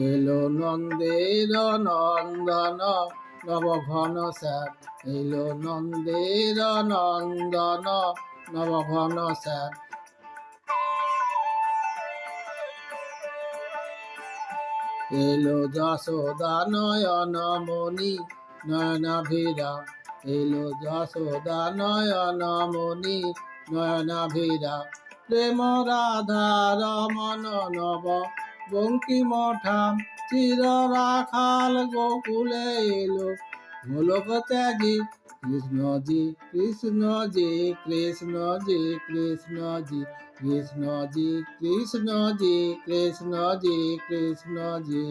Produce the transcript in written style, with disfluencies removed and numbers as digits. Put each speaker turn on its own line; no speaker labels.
এলো নন্দের নন্দন নবঘন শ্যাম, এলো নন্দের নন্দন নবঘন শ্যাম। এলো যশোদা নয়ন মণি নয়নাভিরাম, এলো যশোদা নয়ন মণি নয়নাভিরাম। প্রেম রাধা রমন নব বঙ্কিমঠাম, চির রাখাল গোকুলে এলো গোলক ত্যাগী। কৃষ্ণজি কৃষ্ণজি কৃষ্ণজি কৃষ্ণজি কৃষ্ণজি কৃষ্ণজি কৃষ্ণজি কৃষ্ণজি।